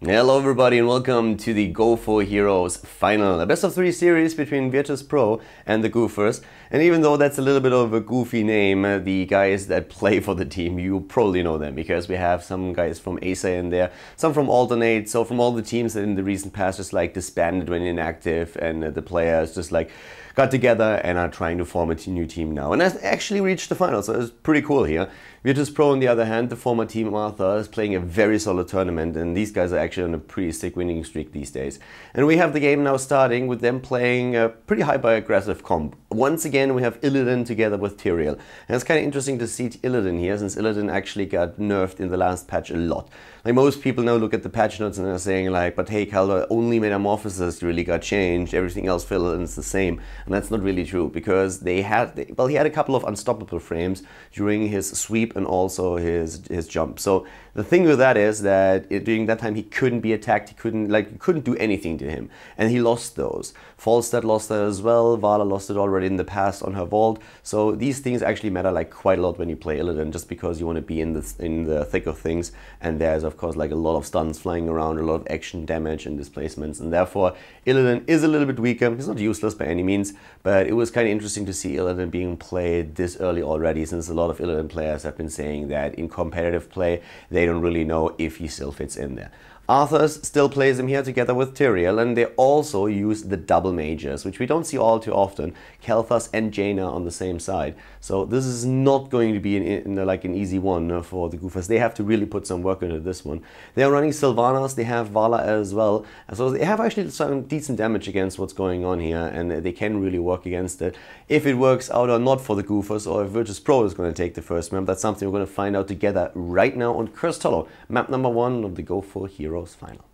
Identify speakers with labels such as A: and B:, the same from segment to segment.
A: Hello everybody and welcome to the Go4Heroes Final, a best of 3 series between Virtus.pro and the Goofers. And even though that's a little bit of a goofy name, the guys that play for the team, you probably know them because we have some guys from ASA in there, some from Alternate, so from all the teams that in the recent past just like disbanded when inactive, and the players just like got together and are trying to form a new team now. And has actually reached the final, so it's pretty cool here. Virtus.pro on the other hand, the former team Arthur, is playing a very solid tournament, and these guys are actually on a pretty sick winning streak these days. And we have the game now starting with them playing a pretty hyper-aggressive comp. Once again, we have Illidan together with Tyrael. And it's kind of interesting to see Illidan here, since Illidan actually got nerfed in the last patch a lot. Like most people now look at the patch notes and are saying like, but hey, Khaldor, only Metamorphosis really got changed, everything else for Illidan's the same. And that's not really true, because he had a couple of unstoppable frames during his sweep and also his jump. So the thing with that is that during that time he couldn't be attacked, he couldn't do anything to him, and he lost those. Falstad lost that as well, Vala lost it already in the past on her vault. So these things actually matter like quite a lot when you play Illidan, just because you want to be in the thick of things, and there's of course like a lot of stuns flying around, a lot of action damage and displacements, and therefore Illidan is a little bit weaker. He's not useless by any means, but it was kind of interesting to see Illidan being played this early already, since a lot of Illidan players have been saying that in competitive play they don't really know if he still fits in there. Arthurs still plays him here together with Tyrael, and they also use the double mages, which we don't see all too often, Kel'Thas and Jaina on the same side. So this is not going to be like an easy one for the Goofers. They have to really put some work into this one. They are running Sylvanas, they have Vala as well, so they have actually some decent damage against what's going on here, and they can really work against it. If it works out or not for the Goofers, or if Virtus.pro is going to take the first map, that's something we're going to find out together right now on Cursed Hollow, map number 1 of the Go4Heroes Final.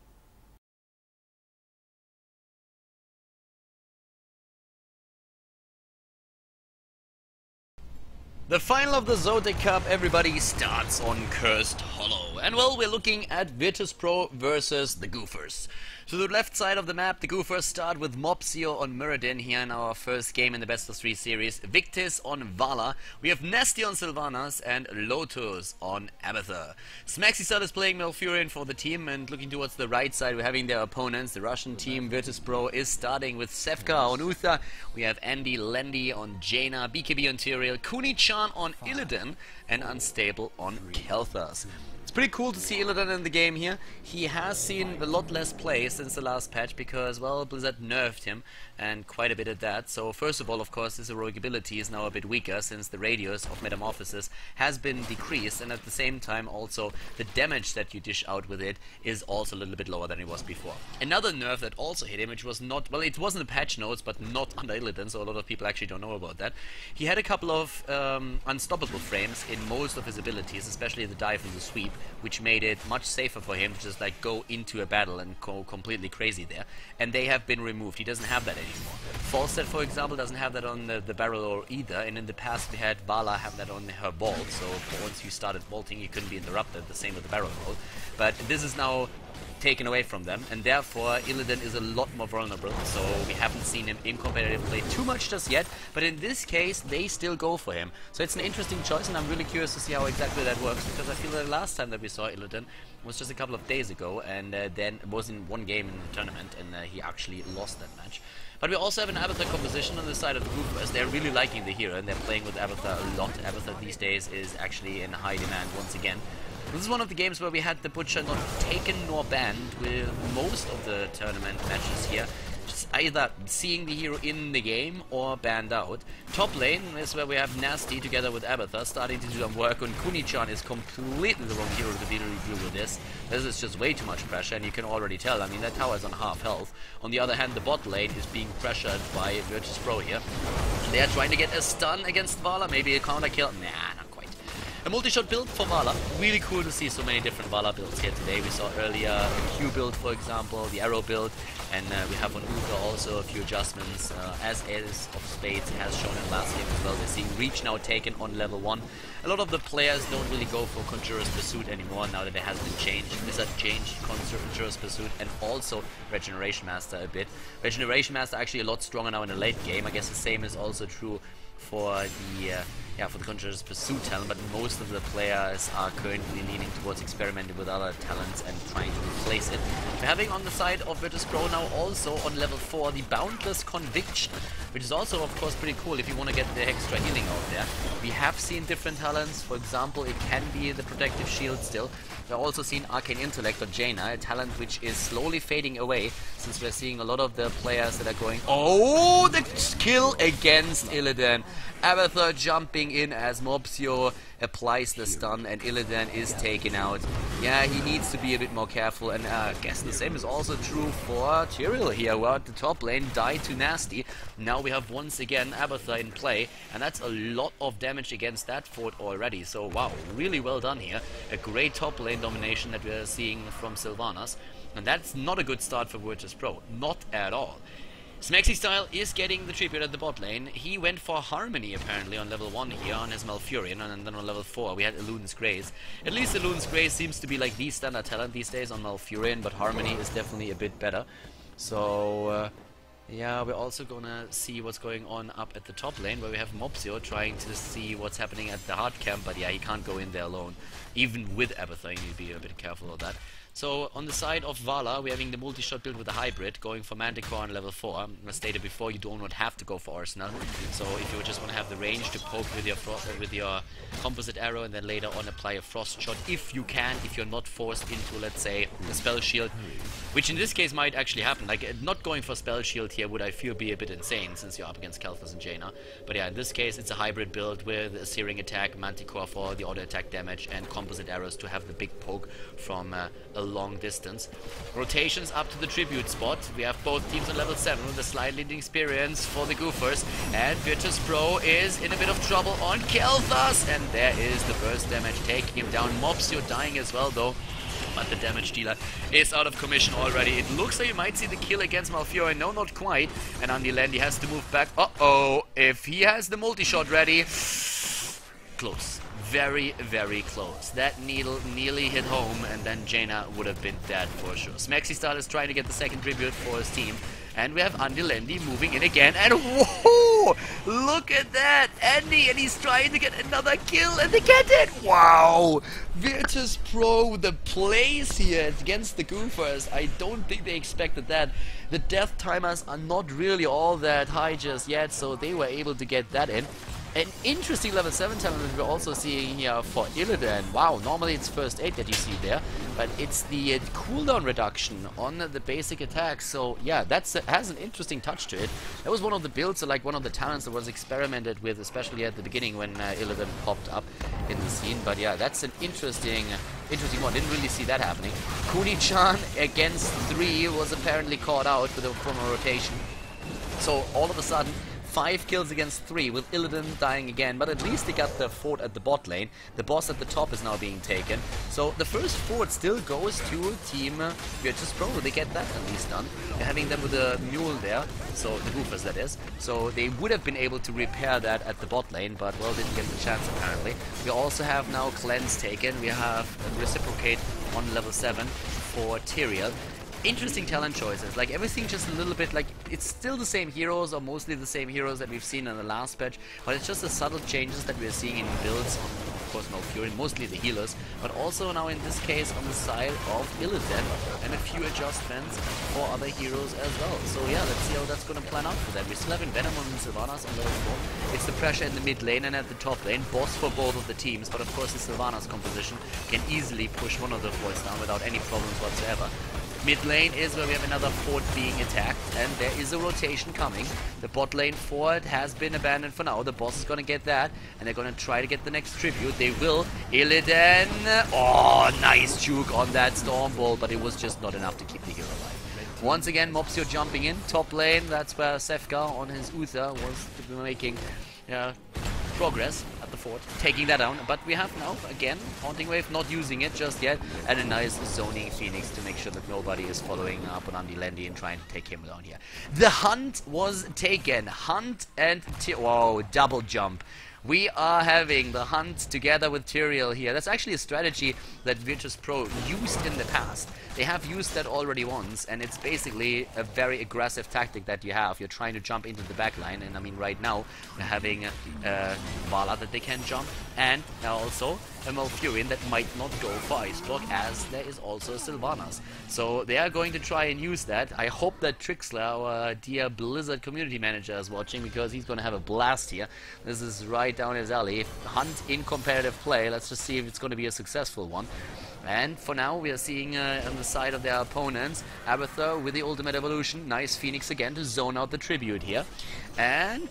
B: The final of the Zotic Cup, everybody, starts on Cursed Hollow. And well, we're looking at Virtus.pro versus the Goofers. To the left side of the map, the Goofers start with Mopsio on Muradin here in our first game in the best of 3 series. Victis on Vala. We have Nasty on Sylvanas and Lotus on Abathur. Smaxisat is playing Malfurion for the team, and looking towards the right side, we're having their opponents. The Russian team, Virtus.pro, is starting with Sevka on Uther. We have Andy Lendy on Jaina, BKB on Tyrael, Kuni-chan on Illidan, and Unstable on Kel'Thas. It's pretty cool to see Illidan in the game here. He has seen a lot less play since the last patch because, well, Blizzard nerfed him, and quite a bit at that. So first of all, of course, his heroic ability is now a bit weaker since the radius of Metamorphosis has been decreased, and at the same time also the damage that you dish out with it is also a little bit lower than it was before. Another nerf that also hit him, which was not, well, it wasn't the patch notes, but not under Illidan, so a lot of people actually don't know about that. He had a couple of unstoppable frames in most of his abilities, especially the dive and the sweep, which made it much safer for him to just like go into a battle and go completely crazy there, and they have been removed. He doesn't have that anymore. Falstad, for example, doesn't have that on the barrel or either, and in the past we had Vala have that on her vault, so once you started vaulting you couldn't be interrupted, the same with the barrel roll. But this is now taken away from them, and therefore Illidan is a lot more vulnerable, so we haven't seen him in competitive play too much just yet, but in this case they still go for him. So it's an interesting choice, and I'm really curious to see how exactly that works, because I feel that the last time that we saw Illidan was just a couple of days ago, and then it was in one game in the tournament, and he actually lost that match. But we also have an Abathur composition on the side of the Goofers. They're really liking the hero, and they're playing with Abathur a lot. Abathur these days is actually in high demand once again. This is one of the games where we had the Butcher not taken nor banned with most of the tournament matches here. Just either seeing the hero in the game or banned out. Top lane is where we have Nasty together with Abathur starting to do some work, and Kuni-chan is completely the wrong hero to deal with this. This is just way too much pressure, and you can already tell. I mean, that tower is on half health. On the other hand, the bot lane is being pressured by Virtus.pro here. They are trying to get a stun against Vala, maybe a counter kill. Nah, not quite. A multi-shot build for Vala. Really cool to see so many different Vala builds here today. We saw earlier a Q build, for example, the arrow build, and we have on Uther also a few adjustments, as Ace of Spades has shown in last game as well. We're seeing Reach now taken on level 1. A lot of the players don't really go for Conjurer's Pursuit anymore now that it has been changed. Blizzard changed Conjurer's Pursuit and also Regeneration Master a bit. Regeneration Master actually a lot stronger now in the late game. I guess the same is also true for the Conjurer's Pursuit talent, but most of the players are currently leaning towards experimenting with other talents and trying to replace it. We're having on the side of Virtus Pro now also on level 4 the Boundless Conviction, which is also of course pretty cool if you want to get the extra healing out there. We have seen different talents, for example it can be the Protective Shield still. We've also seen Arcane Intellect or Jaina, a talent which is slowly fading away since we're seeing a lot of the players that are going... Oh, the kill against Illidan. Abathur jumping in as Mopsio applies the stun and Illidan is taken out. Yeah, he needs to be a bit more careful, and I guess the same is also true for Tyrael here, who at the top lane died to Nasty. Now we have once again Abathur in play, and that's a lot of damage against that fort already. So wow, really well done here. A great top lane domination that we're seeing from Sylvanas, and that's not a good start for Virtus Pro, not at all. Smexy Style is getting the tribute at the bot lane. He went for Harmony apparently on level 1 here on his Malfurion, and then on level 4 we had Illudan's Grace. At least Illudan's Grace seems to be like the standard talent these days on Malfurion, but Harmony is definitely a bit better. So yeah, we're also gonna see what's going on up at the top lane, where we have Mopsio trying to see what's happening at the hard camp, but yeah, he can't go in there alone. Even with Abathur, you need to be a bit careful of that. So on the side of Vala, we're having the multi-shot build with the hybrid, going for Manticore on level 4. As stated before, you do not have to go for Arsenal. So if you just want to have the range to poke with your composite arrow and then later on apply a frost shot, if you can, if you're not forced into, let's say, a spell shield, which in this case might actually happen. Like, not going for spell shield here would I feel be a bit insane since you're up against Kalthus and Jaina. But yeah, in this case it's a hybrid build with a Searing Attack, Manticore for the auto attack damage, and composite arrows to have the big poke from a long distance. Rotations up to the tribute spot. We have both teams on level 7 with a slight leading experience for the Goofers, and Virtus Pro is in a bit of trouble on Kalthus, and there is the burst damage taking him down. Mopsio dying as well though, but the damage dealer is out of commission already. It looks like you might see the kill against Malfurion. No, not quite. And Andilendi has to move back. Uh-oh, if he has the multi-shot ready. Close. Very, very close. That needle nearly hit home, and then Jaina would have been dead for sure. Smexy Star is trying to get the second tribute for his team. And we have Andilendi moving in again, and whoa! Look at that! Andy, and he's trying to get another kill, and they get it! Wow! Virtus Pro, the plays here against the Goofers. I don't think they expected that. The death timers are not really all that high just yet, so they were able to get that in. An interesting level 7 talent that we're also seeing here for Illidan. Wow, normally it's first aid that you see there, but it's the cooldown reduction on the basic attack. So yeah, that has an interesting touch to it. That was one of the builds, or like one of the talents that was experimented with, especially at the beginning when Illidan popped up in the scene. But yeah, that's an interesting one. Didn't really see that happening. Kuni-chan against 3 was apparently caught out from a rotation. So all of a sudden, 5 kills against 3 with Illidan dying again, but at least they got the fort at the bot lane. The boss at the top is now being taken. So the first fort still goes to Team Virtus Pro. They get that at least done. They're having them with a mule there, so the Goofers that is. So they would have been able to repair that at the bot lane, but well, didn't get the chance apparently. We also have now Cleanse taken. We have Reciprocate on level 7 for Tyrael. Interesting talent choices, like everything just a little bit like it's still the same heroes, or mostly the same heroes that we've seen in the last patch, but it's just the subtle changes that we're seeing in builds on, of course, Malfurion, mostly the healers, but also now in this case on the side of Illidan, and a few adjustments for other heroes as well. So yeah, let's see how that's going to plan out for them. We still have Venom and Sylvanas on level 4. It's the pressure in the mid lane and at the top lane, boss for both of the teams, but of course the Sylvanas composition can easily push one of the forts down without any problems whatsoever. Mid lane is where we have another fort being attacked, and there is a rotation coming. The bot lane fort has been abandoned for now. The boss is going to get that, and they're going to try to get the next tribute. They will. Illidan. Oh, nice juke on that Stormbolt, but it was just not enough to keep the hero alive. Once again, Mopsio jumping in. Top lane, that's where Sefka on his Uther was making progress at the fort, taking that down. But we have now, again, Haunting Wave, not using it just yet, and a nice zoning Phoenix to make sure that nobody is following up on Andilendi and trying to take him down here. The hunt was taken. Hunt and... Whoa, double jump. We are having the Hunt together with Tyrael here. That's actually a strategy that Virtus Pro used in the past. They have used that already once, and it's basically a very aggressive tactic that you have. You're trying to jump into the backline, and I mean right now we're having Vala that they can jump, and also a Malfurion that might not go for Ice Block, as there is also a Sylvanas. So they are going to try and use that. I hope that Trixler, our dear Blizzard community manager, is watching, because he's going to have a blast here. This is right down his alley. Hunt in competitive play. Let's just see if it's going to be a successful one. And for now, we are seeing on the side of their opponents, Abathur with the ultimate evolution. Nice Phoenix again to zone out the tribute here. And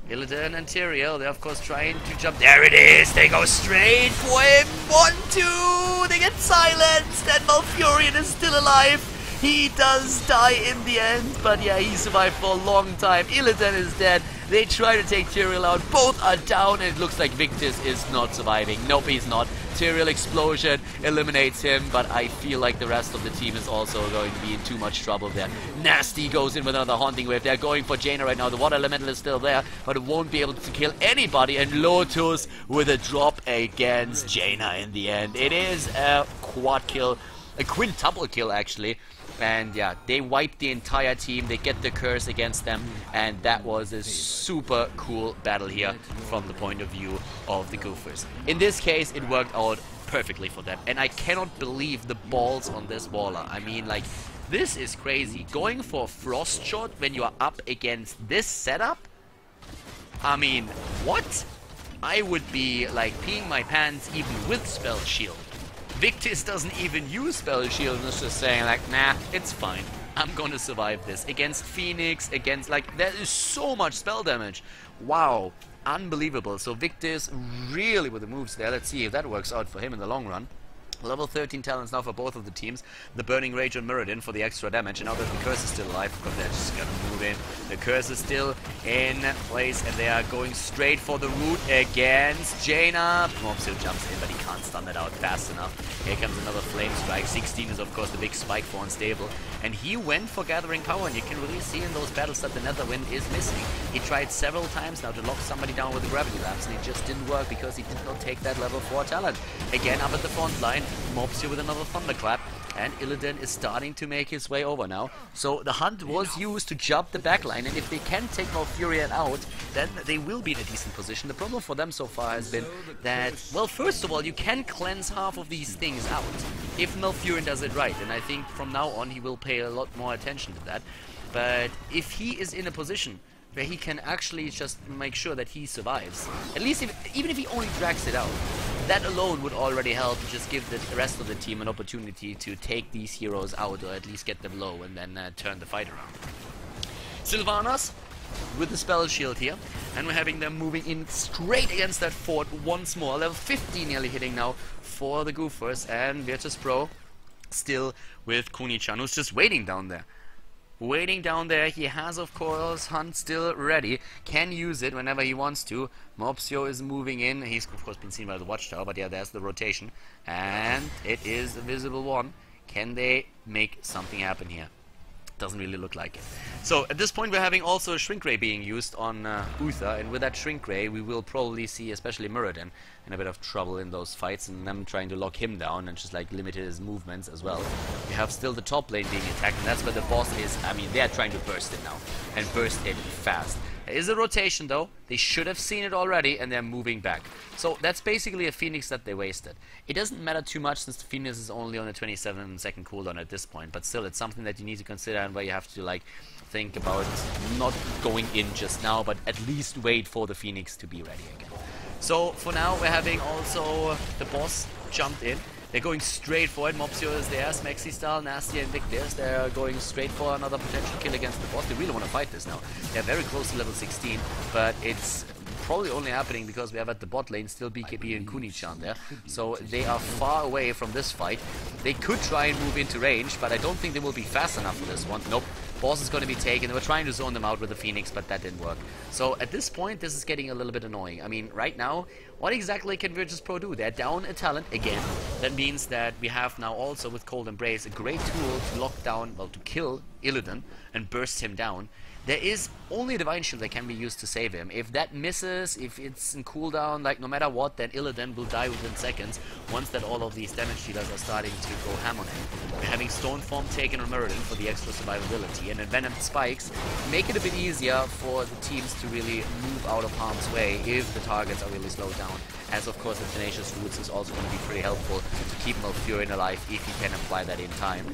B: Illidan and Tyrael, they're of course trying to jump. There it is! They go straight for him! 1-2! They get silenced, and Malfurion is still alive. He does die in the end, but yeah, he survived for a long time. Illidan is dead. They try to take Tyrael out. Both are down, and it looks like Victus is not surviving. Nope, he's not. Tyrael explosion eliminates him, but I feel like the rest of the team is also going to be in too much trouble there. Nasty goes in with another Haunting Wave. They're going for Jaina right now. The Water Elemental is still there, but it won't be able to kill anybody. And Lotus with a drop against Jaina in the end. It is a quad kill, a quintuple kill actually. And yeah, they wiped the entire team, they get the curse against them, and that was a super cool battle here from the point of view of the Goofers. In this case, it worked out perfectly for them, and I cannot believe the balls on this Waller. I mean, like, this is crazy. Going for Frost Shot when you are up against this setup? I mean, what? I would be, like, peeing my pants even with Spell Shield. Victus doesn't even use Spell Shield and is just saying like, nah, it's fine. I'm gonna survive this. Against Phoenix, against, like, there is so much spell damage. Wow, unbelievable. So Victus really with the moves there. Let's see if that works out for him in the long run. Level 13 talents now for both of the teams. The Burning Rage on Mirrodin for the extra damage. And now that the Curse is still alive, because they're just gonna move in. The Curse is still in place, and they are going straight for the root against Jaina. Mopsil jumps in, but he can't stun that out fast enough. Here comes another Flame Strike. 16 is of course the big spike for Unstable. And he went for Gathering Power, and you can really see in those battles that the Netherwind is missing. He tried several times now to lock somebody down with the Gravity Lapse, and it just didn't work because he did not take that level 4 talent. Again, up at the front line, Mobs here with another Thunderclap, and Illidan is starting to make his way over now. So the Hunt was used to jump the backline, and if they can take Malfurion out, then they will be in a decent position. The problem for them so far has been that, well, first of all, you can cleanse half of these things out if Malfurion does it right, and I think from now on he will pay a lot more attention to that. But if he is in a position where he can actually just make sure that he survives, at least even if he only drags it out, that alone would already help to just give the rest of the team an opportunity to take these heroes out, or at least get them low and then turn the fight around. Sylvanas with the Spell Shield here, and we're having them moving in straight against that fort once more. Level 15 nearly hitting now for the Goofers, and Virtus Pro still with Kuni-chan, who's just waiting down there. Waiting down there, he has of course Hunt still ready, can use it whenever he wants to. Mopsio is moving in, he's of course been seen by the Watchtower, but yeah, there's the rotation. And it is a visible one. Can they make something happen here? Doesn't really look like it. So at this point we're having also a Shrink Ray being used on Uther, and with that Shrink Ray we will probably see especially Mirrodin in a bit of trouble in those fights, and them trying to lock him down and just like limit his movements as well. We have still the top lane being attacked, and that's where the boss is. I mean, they're trying to burst it now, and burst it fast. There is a rotation though, they should have seen it already, and they're moving back. So that's basically a Phoenix that they wasted. It doesn't matter too much since the Phoenix is only on a 27-second cooldown at this point, but still it's something that you need to consider, and where you have to like think about not going in just now, but at least wait for the Phoenix to be ready again. So for now we're having also the boss jumped in. They're going straight for it. Mopsio is there, Smexy style, Nasty and Victus. They're going straight for another potential kill against the boss. They really want to fight this now. They're very close to level 16, but it's probably only happening because we have at the bot lane still BKB and Kuni-chan there. So they are far away from this fight. They could try and move into range, but I don't think they will be fast enough for this one. Nope. Boss is going to be taken. They were trying to zone them out with the Phoenix, but that didn't work. So at this point, this is getting a little bit annoying. I mean, right now, what exactly can Virtus Pro do? They're down a talent again. That means that we have now also with Cold Embrace a great tool to lock down, well, to kill Illidan and burst him down. There is only a Divine Shield that can be used to save him. If that misses, if it's in cooldown, like no matter what, then Illidan will die within seconds once that all of these damage dealers are starting to go ham on him. We're having Stone Form taken on Muradin for the extra survivability, and then Venom Spikes make it a bit easier for the teams to really move out of harm's way if the targets are really slowed down. As of course the Tenacious Roots is also going to be pretty helpful to keep Malfurion alive if you can apply that in time.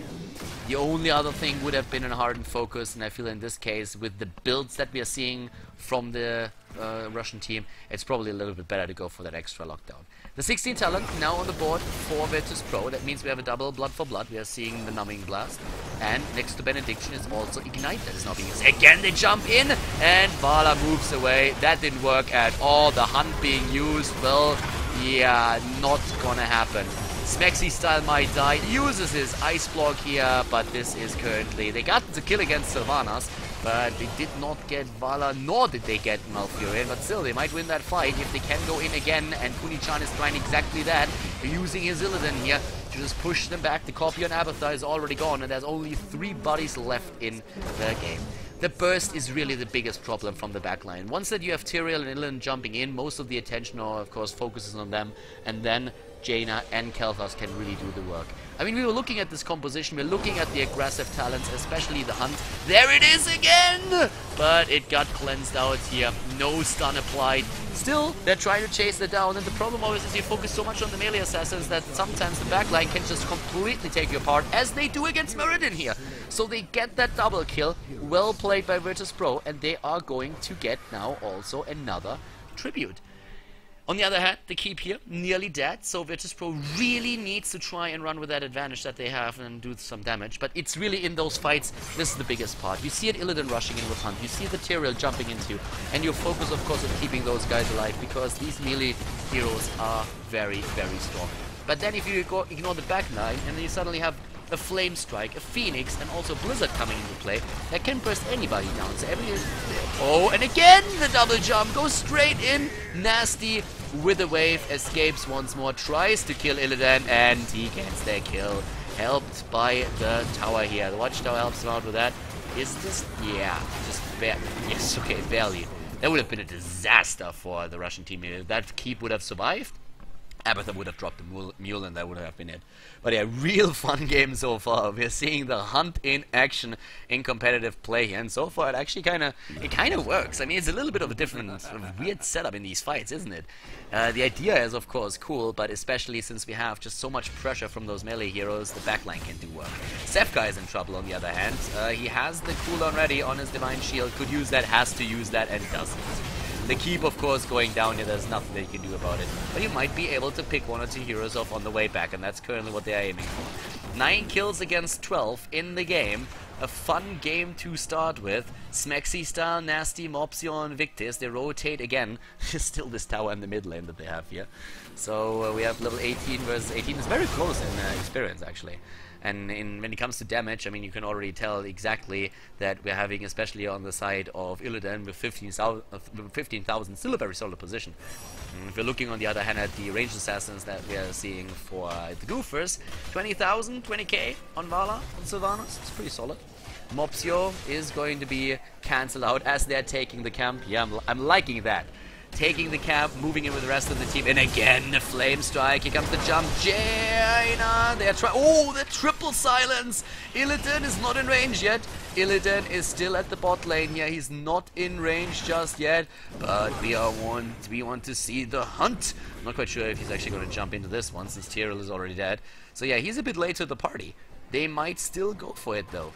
B: The only other thing would have been a hardened focus, and I feel in this case, with the builds that we are seeing from the Russian team, it's probably a little bit better to go for that extra lockdown. The 16 talent now on the board for Virtus Pro. That means we have a double Blood for Blood. We are seeing the Numbing Blast. And next to Benediction is also Ignite that is now being used. Again, they jump in, and Vala moves away. That didn't work at all. The Hunt being used, well, yeah, not gonna happen. Smexy style might die, uses his ice block here, but this is currently... They got the kill against Sylvanas, but they did not get Vala, nor did they get Malfurion, but still, they might win that fight if they can go in again, and Kunichan is trying exactly that, using his Illidan here to just push them back. The copy on Abathar is already gone, and there's only 3 bodies left in the game. The burst is really the biggest problem from the backline. Once that you have Tyrael and Illidan jumping in, most of the attention, of course, focuses on them, and then Jaina and Kel'Thas can really do the work. I mean, we were looking at this composition, we're looking at the aggressive talents, especially the Hunt. There it is again! But it got cleansed out here, no stun applied. Still, they're trying to chase it down, and the problem always is you focus so much on the melee assassins that sometimes the backline can just completely take you apart, as they do against Muradin here. So they get that double kill, well played by Virtus Pro, and they are going to get now also another tribute. On the other hand, the keep here, nearly dead, so Virtus Pro really needs to try and run with that advantage that they have and do some damage. But it's really in those fights, this is the biggest part. You see it Illidan rushing in with Hunt, you see the Tyrael jumping into, and your focus, of course, on keeping those guys alive, because these melee heroes are very, very strong. But then if you ignore the backline, and then you suddenly have a Flame Strike, a Phoenix, and also Blizzard coming into play, that can burst anybody down. So oh, and again the double jump goes straight in. Nasty with a wave, escapes once more, tries to kill Illidan, and he gets their kill. Helped by the tower here. The Watchtower helps him out with that. Is this? Yeah, just barely. Yes, okay, barely. That would have been a disaster for the Russian team. If that keep would have survived, Abathar would have dropped the mule, and that would have been it. But yeah, real fun game so far. We're seeing the Hunt in action in competitive play here, and so far it actually kind of works. I mean, it's a little bit of a different, sort of weird setup in these fights, isn't it? The idea is, of course, cool, but especially since we have just so much pressure from those melee heroes, the backline can do work. Sefka is in trouble, on the other hand. He has the cooldown ready on his Divine Shield, could use that, has to use that, and doesn't. The keep, of course, going down here, there's nothing that you can do about it. But you might be able to pick 1 or 2 heroes off on the way back, and that's currently what they are aiming for. 9 kills against 12 in the game. A fun game to start with. Smexy style, Nasty, Mopsio, Victis, they rotate again. Still this tower in the mid lane that they have here. So we have level 18 versus 18. It's very close in experience, actually. And when it comes to damage, I mean, you can already tell exactly that we're having, especially on the side of Illidan, with 15,000, still a very solid position. If you're looking, on the other hand, at the ranged assassins that we are seeing for the Goofers, 20,000, 20k on Vala, on Sylvanas, it's pretty solid. Mopsio is going to be cancelled out as they're taking the camp. Yeah, I'm liking that. Taking the camp, moving in with the rest of the team, and again the Flame Strike. Here comes the jump. Jaina, they're trying. Oh, the triple silence. Illidan is not in range yet. Illidan is still at the bot lane here. He's not in range just yet, but we want to see the Hunt. I'm not quite sure if he's actually going to jump into this one, since Tyrael is already dead. So yeah, he's a bit late to the party. They might still go for it though.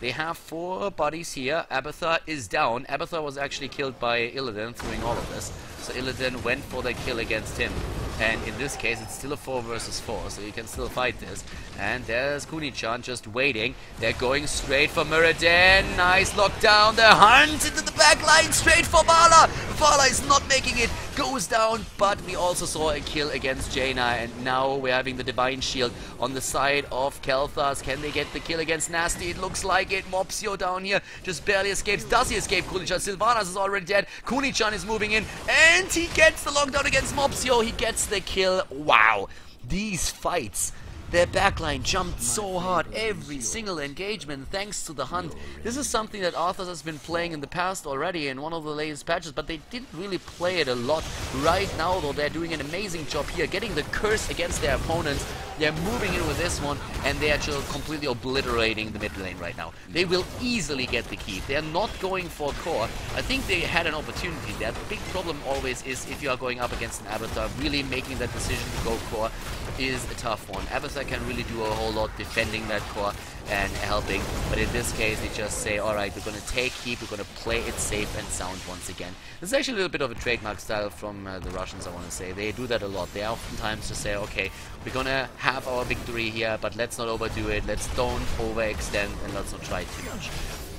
B: They have 4 bodies here. Abathar is down. Abathar was actually killed by Illidan doing all of this. So Illidan went for the kill against him. And in this case, it's still a 4 versus 4, so you can still fight this. And there's Kunichan just waiting. They're going straight for Muradin. Nice lockdown. The Hunt into the back line, straight for Vala. Vala is not making it. goes down, but we also saw a kill against Jaina, and now we're having the Divine Shield on the side of Kel'Thas. Can they get the kill against Nasty? It looks like it. Mopsio down here just barely escapes. Does he escape Kunichan? Sylvanas is already dead. Kunichan is moving in, and he gets the lockdown against Mopsio. He gets the kill. Wow, these fights. Their backline jumped so hard every single engagement thanks to the hunt. This is something that Arthas has been playing in the past already in one of the latest patches, but they didn't really play it a lot. Right now though, they're doing an amazing job here, getting the curse against their opponents. They're moving in with this one, and they're just completely obliterating the mid lane right now. They will easily get the keep. They're not going for core. I think they had an opportunity there. The big problem always is if you are going up against an Avatar, really making that decision to go core is a tough one. Avatar can really do a whole lot defending that core and helping, but in this case they just say, alright, we're gonna take keep, we're gonna play it safe and sound once again. This is actually a little bit of a trademark style from the Russians, I want to say. They do that a lot. They oftentimes just say, okay, we're gonna have our victory here, but let's not overdo it, let's don't overextend, and let's not try too much.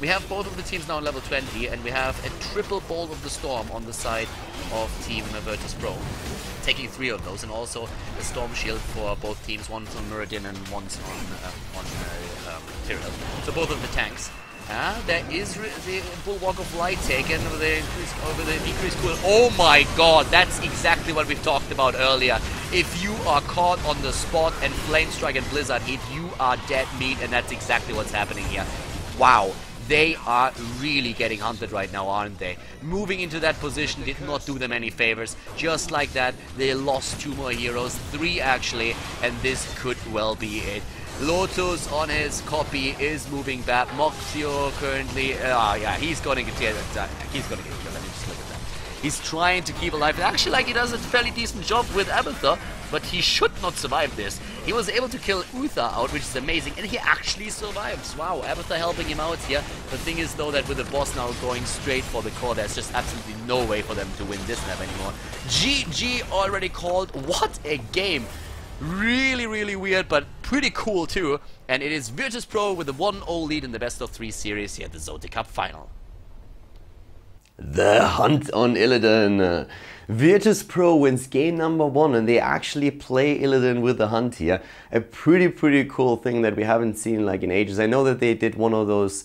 B: We have both of the teams now on level 20, and we have a triple Bolt of the Storm on the side of Team Virtus Pro, taking 3 of those, and also a Storm Shield for both teams, one's on Meridian and one's on Tyrael. So both of the tanks. There is the Bulwark of Light taken with the decreased cool. Oh my god, that's exactly what we've talked about earlier. If you are caught on the spot and Flame Strike and Blizzard hit, you are dead meat, and that's exactly what's happening here. Wow. They are really getting hunted right now, aren't they? Moving into that position did not do them any favors. Just like that, they lost 2 more heroes, 3 actually, and this could well be it. Lotus on his copy is moving back. Moxio currently, yeah, he's gonna get killed. He's gonna get killed. Let me just look at that. He's trying to keep alive. Actually, like, he does a fairly decent job with Abathur, but he should not survive this. He was able to kill Uther out, which is amazing, and he actually survives. Wow, Abathur helping him out here. The thing is, though, that with the boss now going straight for the core, there's just absolutely no way for them to win this map anymore. GG already called. What a game. Really, really weird, but pretty cool too. And it is Virtus Pro with a 1-0 lead in the best of 3 series here at the Zote Cup final.
A: The hunt on Illidan. Virtus Pro wins game number 1, and they actually play Illidan with the hunt here. A pretty cool thing that we haven't seen like in ages. I know that they did one of those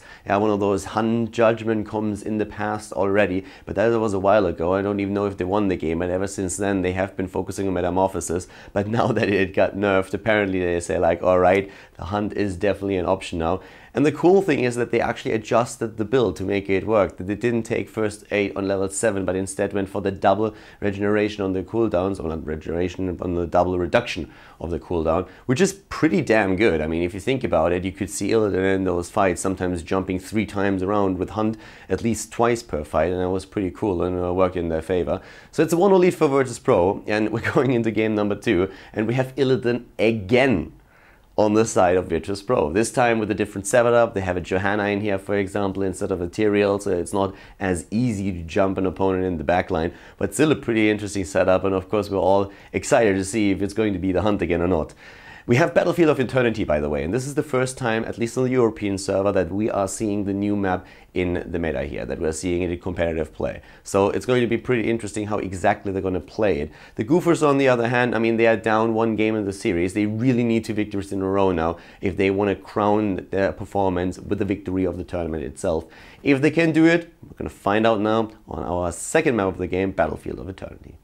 A: hunt judgment comms in the past already, but that was a while ago. I don't even know if they won the game, but ever since then they have been focusing on metamorphosis. But now that it got nerfed, apparently they say like, alright, the hunt is definitely an option now. And the cool thing is that they actually adjusted the build to make it work. That they didn't take first 8 on level 7, but instead went for the double regeneration on the cooldowns, or not regeneration, on the double reduction of the cooldown, which is pretty damn good. I mean, if you think about it, you could see Illidan in those fights sometimes jumping 3 times around with Hunt at least twice per fight, and that was pretty cool and worked in their favor. So it's a 1-0 lead for Virtus Pro, and we're going into game number 2, and we have Illidan again on the side of Virtus Pro. This time with a different setup. They have a Johanna in here, for example, instead of a Tyrael, so it's not as easy to jump an opponent in the backline, but still a pretty interesting setup, and of course we're all excited to see if it's going to be the hunt again or not. We have Battlefield of Enternity, by the way, and this is the first time, at least on the European server, that we are seeing the new map in the meta here, that we're seeing it in competitive play. So it's going to be pretty interesting how exactly they're going to play it. The Goofers, on the other hand, I mean, they are down 1 game in the series. They really need 2 victories in a row now if they want to crown their performance with the victory of the tournament itself. If they can do it, we're going to find out now on our second map of the game, Battlefield of Eternity.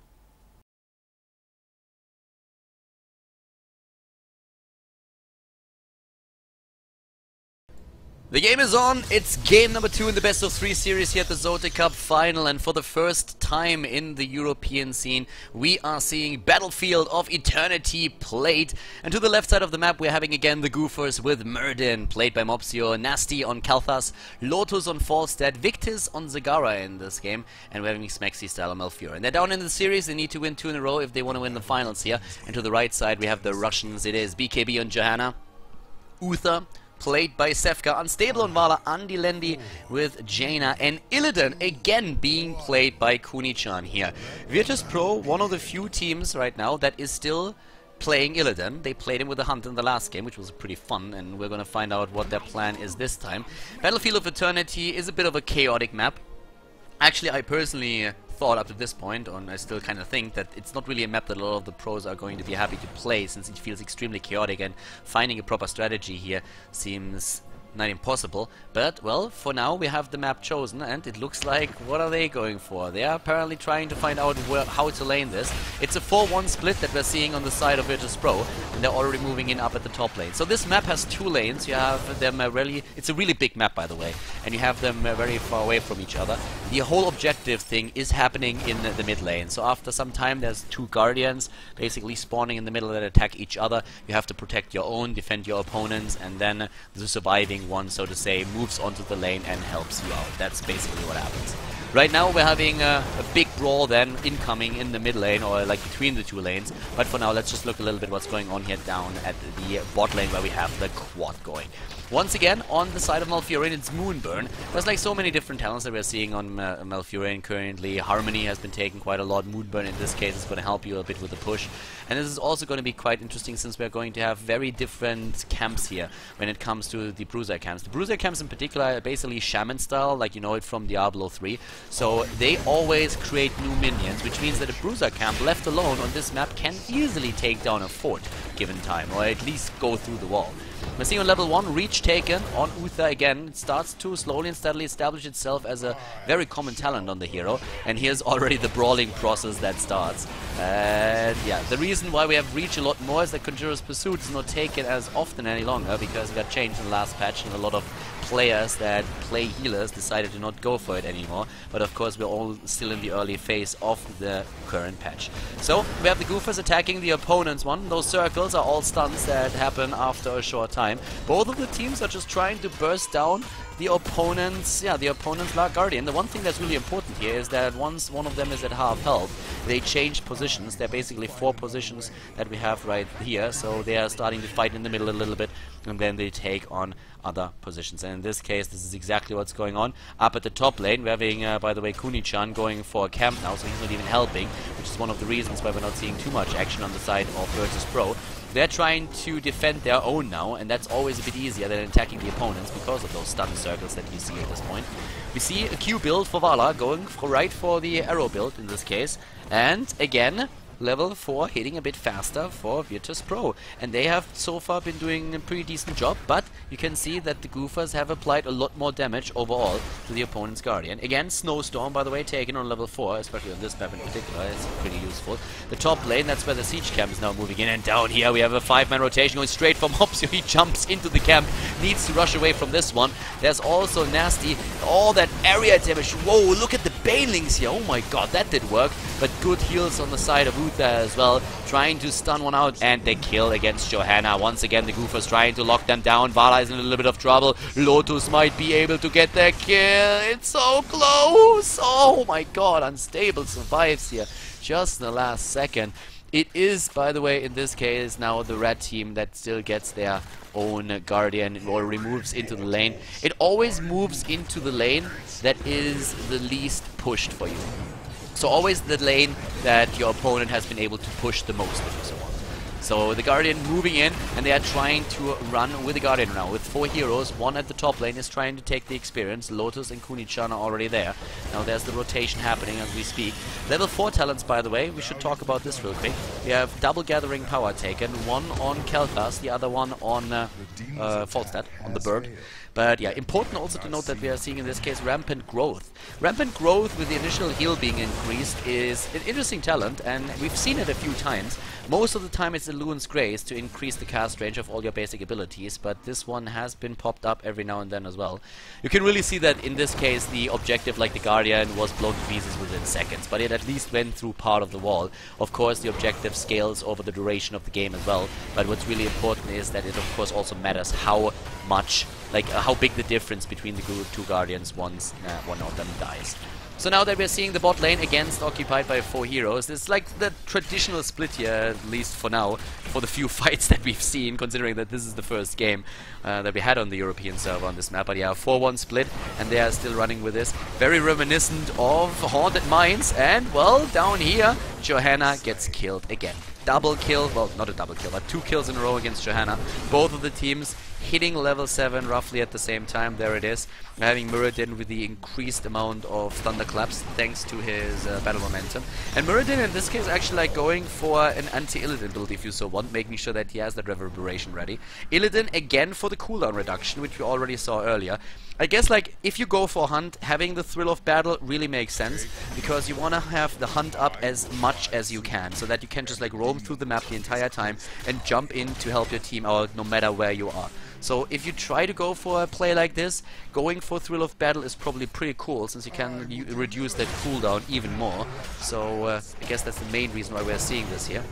B: The game is on. It's game number 2 in the best of 3 series here at the Zote Cup final, and for the first time in the European scene we are seeing Battlefield of Eternity played. And to the left side of the map we're having again the Goofers with Murden, played by Mopsio, Nasty on Kel'Thas, Lotus on Falstad, Victis on Zagara in this game, and we're having Smexy style on Malfure. And they're down in the series. They need to win 2 in a row if they want to win the finals here. And to the right side we have the Russians. It is BKB on Johanna, Uther, played by Sefka, Unstable on Vala, Andy Lendi with Jaina, and Illidan again being played by Kunichan here. Virtus Pro, one of the few teams right now that is still playing Illidan. They played him with the Hunt in the last game, which was pretty fun, and we're gonna find out what their plan is this time. Battlefield of Eternity is a bit of a chaotic map. Actually, I personally thought up to this point, and I still kind of think, that it's not really a map that a lot of the pros are going to be happy to play, since it feels extremely chaotic, and finding a proper strategy here seems not impossible. But, well, for now we have the map chosen, and it looks like, what are they going for? They are apparently trying to find out how to lane this. It's a 4-1 split that we're seeing on the side of Virtus Pro, and they're already moving in up at the top lane. So this map has 2 lanes. You have them really... It's a really big map, by the way, and you have them very far away from each other. The whole objective thing is happening in the mid lane. So after some time, there's 2 Guardians basically spawning in the middle that attack each other. You have to protect your own, defend your opponents, and then the surviving one, so to say, moves onto the lane and helps you out. That's basically what happens. Right now we're having a big brawl then incoming in the mid lane, or like between the 2 lanes. But for now, let's just look a little bit what's going on here down at the bot lane, where we have the quad going. Once again, on the side of Malfurion, it's Moonburn. There's like so many different talents that we're seeing on Malfurion currently. Harmony has been taken quite a lot. Moonburn in this case is going to help you a bit with the push. And this is also going to be quite interesting, since we're going to have very different camps here when it comes to the Bruiser camps. The Bruiser camps in particular are basically Shaman style, like you know it from Diablo 3. So they always create new minions, which means that a Bruiser camp left alone on this map can easily take down a fort given time, or at least go through the wall. We're seeing on level 1, Reach taken on Uther again. It starts to slowly and steadily establish itself as a very common talent on the hero. And here's already the brawling process that starts. And yeah, the reason why we have Reach a lot more is that Conjurer's Pursuit is not taken as often any longer, because it got changed in the last patch, and a lot of players that play healers decided to not go for it anymore. But of course, we're all still in the early phase of the current patch. So we have the Goofers attacking the opponent's one. Those circles are all stunts that happen after a short time. Both of the teams are just trying to burst down the opponent's Guardian. The one thing that's really important here is that once one of them is at half health, they change positions. They're basically 4 positions that we have right here, so they are starting to fight in the middle a little bit, and then they take on other positions. And in this case, this is exactly what's going on. Up at the top lane, we're having, by the way, Kuni-chan going for a camp now, so he's not even helping, which is one of the reasons why we're not seeing too much action on the side of Virtus Pro. They're trying to defend their own now, and that's always a bit easier than attacking the opponents because of those stun circles that you see at this point. We see a Q build for Vala going right for the arrow build in this case, and again, level 4 hitting a bit faster for Virtus Pro, and they have so far been doing a pretty decent job, but you can see that the Goofers have applied a lot more damage overall to the opponent's Guardian. Again, Snowstorm, by the way, taken on level 4, especially on this map in particular. It's pretty useful. The top lane, that's where the siege camp is now moving in, and down here we have a 5-man rotation going straight from Mopsio. He jumps into the camp, needs to rush away from this one. There's also Nasty, all that area damage. Whoa, look at the Banelings here. Oh my god, that did work, but good heals on the side of Uther as well, trying to stun one out, and they kill against Johanna. Once again, the Goofers trying to lock them down. Vala is in a little bit of trouble. Lotus might be able to get their kill. It's so close. Oh my god, Unstable survives here just in the last second. It is, by the way, in this case now the red team that still gets their own Guardian, or removes into the lane. It always moves into the lane that is the least pushed for you. So always the lane that your opponent has been able to push the most, if you so want. So the Guardian moving in, and they are trying to run with the Guardian now. With 4 heroes, one at the top lane is trying to take the experience. Lotus and Kuni-chan are already there. Now there's the rotation happening as we speak. Level 4 talents, by the way, we should talk about this real quick. We have double gathering power taken, one on Kel'Thas, the other one on Falstad, on the bird. But yeah, important also to note that we are seeing in this case Rampant Growth. Rampant Growth with the initial heal being increased is an interesting talent, and we've seen it a few times. Most of the time it's Eluan's Grace to increase the cast range of all your basic abilities, but this one has been popped up every now and then as well. You can really see that in this case the objective, like the Guardian, was blown to pieces within seconds, but it at least went through part of the wall. Of course the objective scales over the duration of the game as well, but what's really important is that it of course also matters how much, how big the difference between the 2 Guardians once one of them dies. So now that we're seeing the bot lane against occupied by 4 heroes, it's like the traditional split here, at least for now, for the few fights that we've seen, considering that this is the first game that we had on the European server on this map. But yeah, 4-1 split, and they are still running with this. Very reminiscent of Haunted Mines, and well, down here, Johanna gets killed again. Double kill, well, not a double kill, but 2 kills in a row against Johanna. Both of the teams hitting level 7 roughly at the same time. There it is. We're having Muradin with the increased amount of thunderclaps thanks to his battle momentum. And Muradin in this case actually like going for an anti-Illidan build if you so want, making sure that he has that reverberation ready. Illidan again for the cooldown reduction, which we already saw earlier. I guess like if you go for hunt, having the thrill of battle really makes sense, because you want to have the hunt up as much as you can, so that you can just like roam through the map the entire time and jump in to help your team out no matter where you are. So if you try to go for a play like this, going for thrill of battle is probably pretty cool, since you can reduce that cooldown even more. So I guess that's the main reason why we're seeing this here.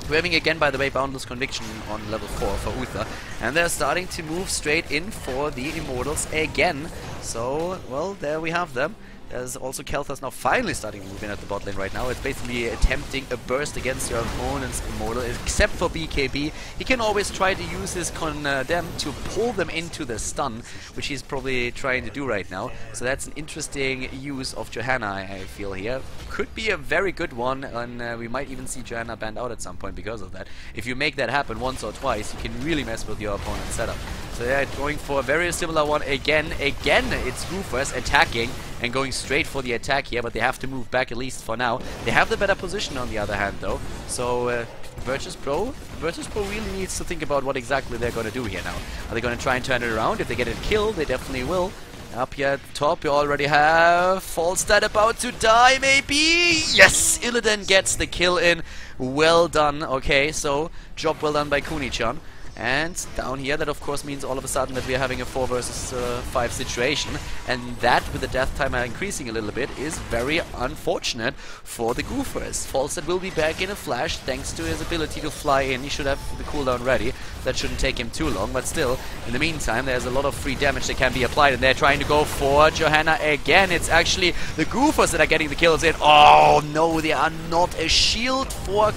B: We're having again, by the way, Boundless Conviction on level 4 for Uther, and they're starting to move straight in for the Immortals again. So, well, there we have them. There's also Kelthas now finally starting to move in at the bot lane right now. It's basically attempting a burst against your opponent's Immortal, except for BKB. He can always try to use his Condemn to pull them into the stun, which he's probably trying to do right now. So that's an interesting use of Johanna, I feel here. Could be a very good one, and we might even see Johanna banned out at some point because of that. If you make that happen once or twice, you can really mess with your opponent's setup. So yeah, going for a very similar one again. Again, it's Goofers attacking and going straight for the attack here, but they have to move back at least for now. They have the better position on the other hand though, so Virtus Pro really needs to think about what exactly they're going to do here now. Are they going to try and turn it around? If they get it killed, they definitely will. Up here at the top, you already have Falstad about to die, maybe? Yes! Illidan gets the kill in. Well done. Okay, so job well done by Kuni-chan. And down here, that of course means all of a sudden that we are having a 4 versus 5 situation, and that with the death timer increasing a little bit is very unfortunate for the Goofers. Falstad will be back in a flash thanks to his ability to fly in. He should have the cooldown ready. That shouldn't take him too long, but still, in the meantime, there's a lot of free damage that can be applied, and they're trying to go for Johanna again. It's actually the Goofers that are getting the kills in. Oh no, they are not. A shield for...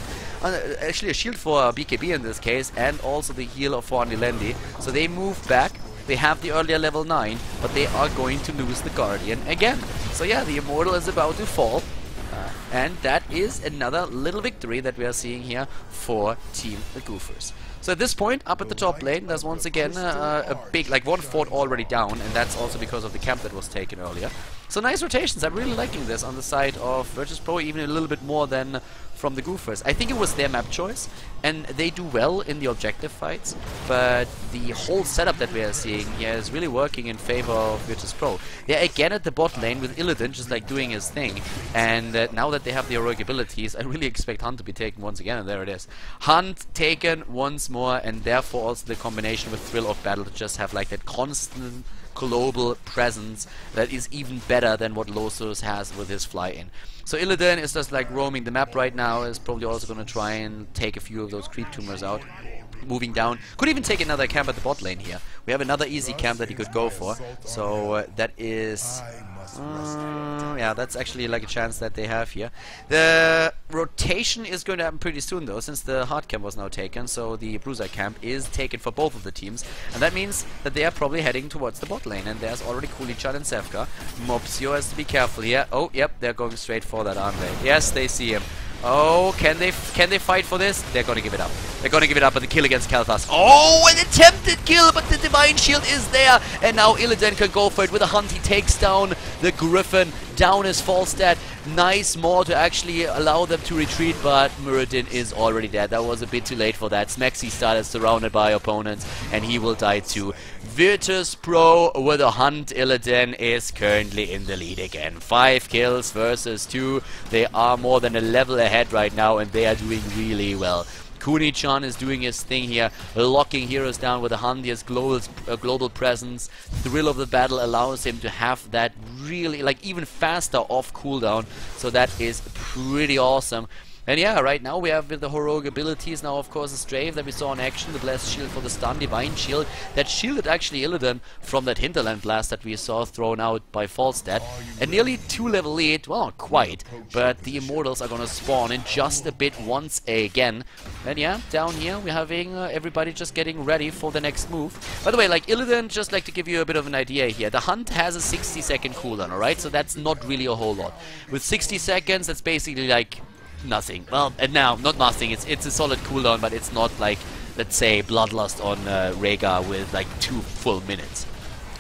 B: actually a shield for BKB in this case, and also the heal for Nilendi. So they move back. They have the earlier level 9, but they are going to lose the Guardian again. So yeah, the Immortal is about to fall. And that is another little victory that we are seeing here for Team the Goofers. So at this point, up at the top lane, there's once again a big, like one fort already down, and that's also because of the camp that was taken earlier. So nice rotations. I'm really liking this on the side of Virtus Pro, even a little bit more than from the Goofers. I think it was their map choice, and they do well in the objective fights, but the whole setup that we are seeing here is really working in favor of Virtus Pro. They're again at the bot lane with Illidan just like doing his thing, and now that they have the heroic abilities, I really expect Hunt to be taken once again, and there it is. Hunt taken once more, and therefore also the combination with Thrill of Battle to just have like that constant global presence that is even better than what Losus has with his fly-in. So Illidan is just like roaming the map right now, is probably also going to try and take a few of those creep tumors out. Moving down, could even take another camp at the bot lane here. We have another easy camp that he could go for, so that is... yeah, that's actually like a chance that they have here. The rotation is going to happen pretty soon though, since the hard camp was now taken, so the bruiser camp is taken for both of the teams, and that means that they are probably heading towards the bot lane, and there's already Kulichan and Sevka. Mopsio has to be careful here. Oh, yep, they're going straight for that, aren't they? Yes, they see him. Oh, can they fight for this? They're gonna give it up. They're gonna give it up at the kill against Kelthas. Oh, an attempted kill, but the Divine Shield is there. And now Illidan can go for it with a hunt. He takes down the Griffin. Down is Falstad. Nice Maw to actually allow them to retreat, but Muradin is already dead. That was a bit too late for that. Smexy started surrounded by opponents, and he will die too. Virtus Pro with a hunt. Illidan is currently in the lead again. 5 kills versus 2. They are more than a level ahead right now, and they are doing really well. Kuni-chan is doing his thing here, locking heroes down with a hunt. He has global presence. Thrill of the Battle allows him to have that really, like, even faster off cooldown. So that is pretty awesome. And yeah, right now we have with the heroic abilities now, of course, the Strafe that we saw in action, the Blessed Shield for the stun, Divine Shield, that shielded actually Illidan from that Hinterland Blast that we saw thrown out by Falstad. And nearly 2 level lead, well, not quite, but the Immortals are gonna spawn in just a bit once again. And yeah, down here we're having everybody just getting ready for the next move. By the way, like Illidan, just like to give you a bit of an idea here, the Hunt has a 60-second cooldown, alright? So that's not really a whole lot. With 60 seconds, that's basically like nothing. Well, and now, not nothing, it's a solid cooldown, but it's not like let's say, Bloodlust on Rhaegar with like 2 full minutes.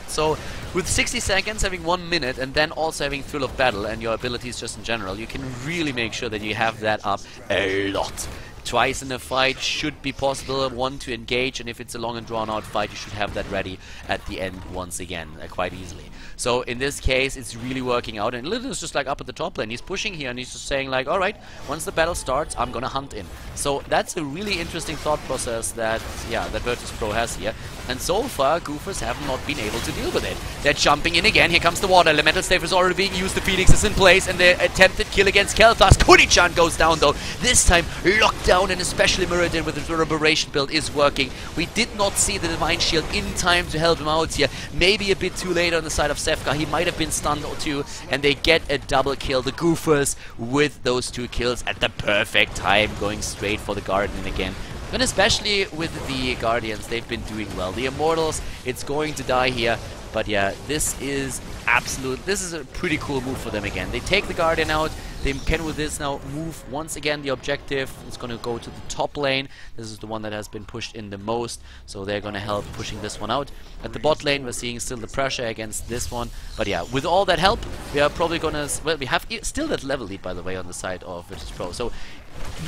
B: So with 60 seconds, having 1 minute, and then also having Thrill of Battle and your abilities just in general, you can really make sure that you have that up a lot. Twice in a fight should be possible, 1 to engage, and if it's a long and drawn out fight, you should have that ready at the end once again, quite easily. So in this case, it's really working out, and Illidan is just like up at the top lane. He's pushing here, and he's just saying like, alright, once the battle starts, I'm gonna hunt in. So that's a really interesting thought process that, yeah, that Virtus Pro has here. And so far, Goofers have not been able to deal with it. They're jumping in again. Here comes the water. Elemental Stave is already being used. The Phoenix is in place, and the attempted kill against Kel'Thas. Kuni-chan goes down, though. This time, locked down, and especially Mirrodin with his reverberation build is working. We did not see the Divine Shield in time to help him out here. Maybe a bit too late on the side of Sefka. He might have been stunned or two, and they get a double kill. The Goofers with those 2 kills at the perfect time, going straight for the Guardian again. And especially with the Guardians, they've been doing well. The Immortals, it's going to die here. But yeah, this is a pretty cool move for them again. They take the Guardian out. They can with this now move once again the objective. It's going to go to the top lane. This is the one that has been pushed in the most. So they're going to help pushing this one out. At the bot lane, we're seeing still the pressure against this one. But yeah, with all that help, we are probably going to... Well, we have still that level lead, by the way, on the side of Virtus Pro. So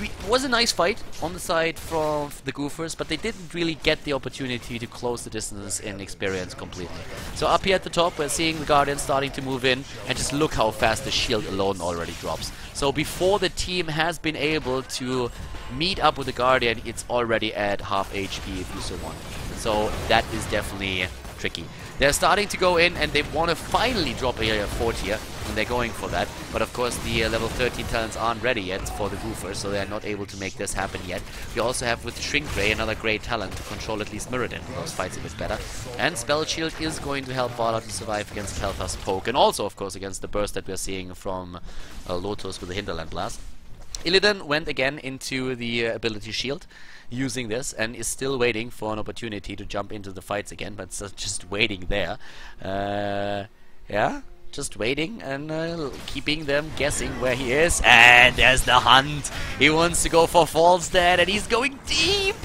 B: it was a nice fight on the side from the Goofers, but they didn't really get the opportunity to close the distance in experience completely. So up here at the top, we're seeing the Guardian starting to move in, and just look how fast the shield alone already drops. So before the team has been able to meet up with the Guardian, it's already at half HP if you so want. So that is definitely tricky. They're starting to go in, and they want to finally drop a 4 tier, and they're going for that. But of course the level 13 talents aren't ready yet for the Goofers, so they're not able to make this happen yet. We also have with Shrink Ray another great talent to control at least Mirrodin. Those fights a bit better. And Spell Shield is going to help Vala to survive against Kel'Thas Poke, and also of course against the burst that we're seeing from Lotus with the Hinterland Blast. Illidan went again into the ability shield using this, and is still waiting for an opportunity to jump into the fights again, but just waiting there. Yeah, just waiting and keeping them guessing where he is. And there's the hunt. He wants to go for Falstad, and he's going deep.